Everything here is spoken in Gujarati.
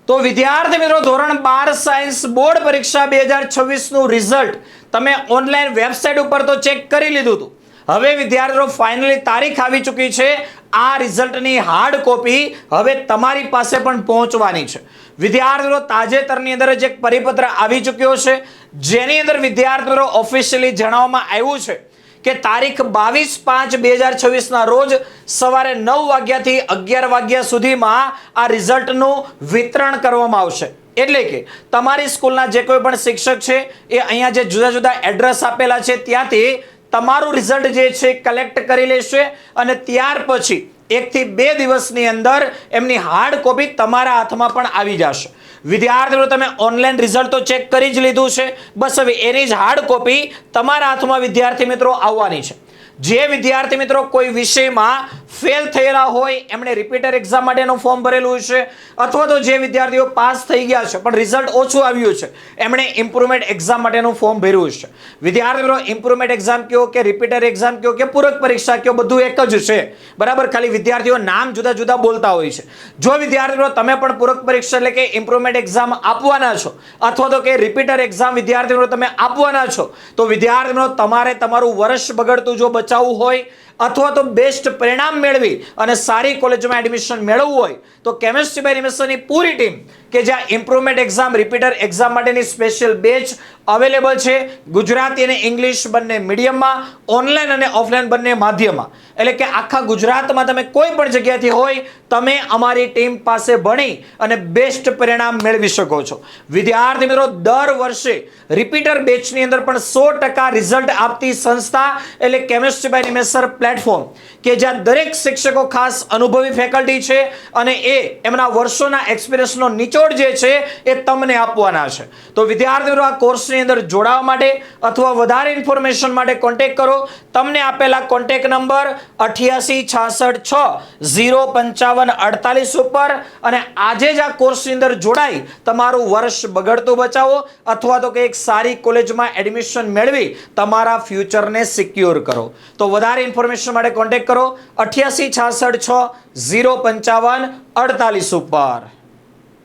તો વિદ્યાર્થી મિત્રો ધોરણ 12 સાયન્સ બોર્ડ પરીક્ષા 2026 નું રિઝલ્ટ તમે ઓનલાઈન વેબસાઇટ ઉપર તો ચેક કરી લીધું હતું. હવે વિદ્યાર્થીઓ ફાઇનલી તારીખ આવી ચૂકી છે. આ રિઝલ્ટની હાર્ડ કોપી હવે તમારી પાસે પણ પહોંચવાની છે. વિદ્યાર્થીઓ તાજેતરની અંદર જ એક પરિપત્ર આવી ચૂક્યો છે, જેની અંદર વિદ્યાર્થીઓ ઓફિશિયલી જણાવવામાં આવ્યું છે કે તારીખ 22/5/2026 ના રોજ સવારે 9 વાગ્યાથી 11 વાગ્યા સુધીમાં આ રિઝલ્ટનું વિતરણ કરવામાં આવશે. એટલે કે તમારી સ્કૂલના જે કોઈ પણ શિક્ષક છે એ અહીંયા જે જુદા જુદા એડ્રેસ આપેલા છે ત્યાંથી તમારું રિઝલ્ટ જે છે કલેક્ટ કરી લેશે અને ત્યાર પછી 1 થી 2 દિવસની અંદર એમની હાર્ડ કોપી તમારા હાથમાં પણ આવી જશે. વિદ્યાર્થીઓ તમે ઓનલાઈન રિઝલ્ટ તો ચેક કરી જ લીધું છે, બસ હવે એની જ હાર્ડ કોપી તમારા હાથમાં વિદ્યાર્થી મિત્રો આવવાની છે. જે વિદ્યાર્થી મિત્રો કોઈ વિષયમાં ફેલ થયેલા હોય એમણે રિપીટર એક્ઝામ માટેનું ફોર્મ ભરેલું છે, અથવા તો જે વિદ્યાર્થીઓ પાસ થઈ ગયા છે પણ રિઝલ્ટ ઓછું આવ્યું છે એમણે ઇમ્પ્રુવમેન્ટ એક્ઝામ માટેનું ફોર્મ ભર્યું છે. વિદ્યાર્થી મિત્રો ઇમ્પ્રુવમેન્ટ એક્ઝામ કયો કે રિપીટર એક્ઝામ કયો કે પૂરક પરીક્ષા કયો બધું એક જ છે, બરાબર. ખાલી વિદ્યાર્થીઓ નામ જુદા જુદા બોલતા હોય છે. જો વિદ્યાર્થીઓ તમે પણ પૂરક પરીક્ષા એટલે કે ઇમ્પ્રુવમેન્ટ એક્ઝામ આપવાના છો અથવા તો કે રિપીટર એક્ઝામ વિદ્યાર્થીઓ તમે આપવાના છો, તો વિદ્યાર્થીઓ તમારે તમારું વર્ષ બગડતું જો બચાવવું હોય અથવા તો બેસ્ટ પરિણામ મેળવી અને સારી કોલેજમાં એડમિશન મેળવવું હોય તો કેમિસ્ટ્રી બાય નિમેષની પૂરી ટીમ કે જ્યાં ઇમ્પ્રુવમેન્ટ એક્ઝામ રિપીટર એક્ઝામ માટેની સ્પેશિયલ બેચ અવેલેબલ છે, ગુજરાતી અને ઇંગ્લિશ બંને મીડિયમમાં, ઓનલાઈન અને ઓફલાઈન બંને માધ્યમમાં. એટલે કે આખા ગુજરાતમાં તમે કોઈ પણ જગ્યાથી હોય તમે અમારી ટીમ પાસે ભણી અને બેસ્ટ પરિણામ મેળવી શકો છો. વિદ્યાર્થી મિત્રો દર વર્ષે રિપીટર બેચની અંદર પણ 100% રિઝલ્ટ આપતી સંસ્થા એટલે કેમિસ્ટ્રી બાય નિમેષર પ્લેટફોર્મ કે જ્યાં દરેક શિક્ષકો ખાસ અનુભવી ફેકલ્ટી છે અને એ એમના વર્ષોના એક્સપિરિયન્સનો નિચોડ જે છે એ તમને આપવાના છે. તો વિદ્યાર્થીઓ આ કોર્સની અંદર જોડાવા માટે અથવા વધારે ઇન્ફોર્મેશન માટે કોન્ટેક્ટ કરો. તમને આપેલા કોન્ટેક્ટ નંબર 8866605548 ઉપર અને આજે જ આ કોર્સની અંદર જોડાઈ તમારું વર્ષ બગડતું બચાવો અથવા તો કે એક સારી કોલેજમાં એડમિશન મેળવી તમારા ફ્યુચરને સિક્યોર કરો. તો વધારે ઇન્ફોર્મેશન માટે કોન્ટેક્ટ કરો 8866605548 ઉપર.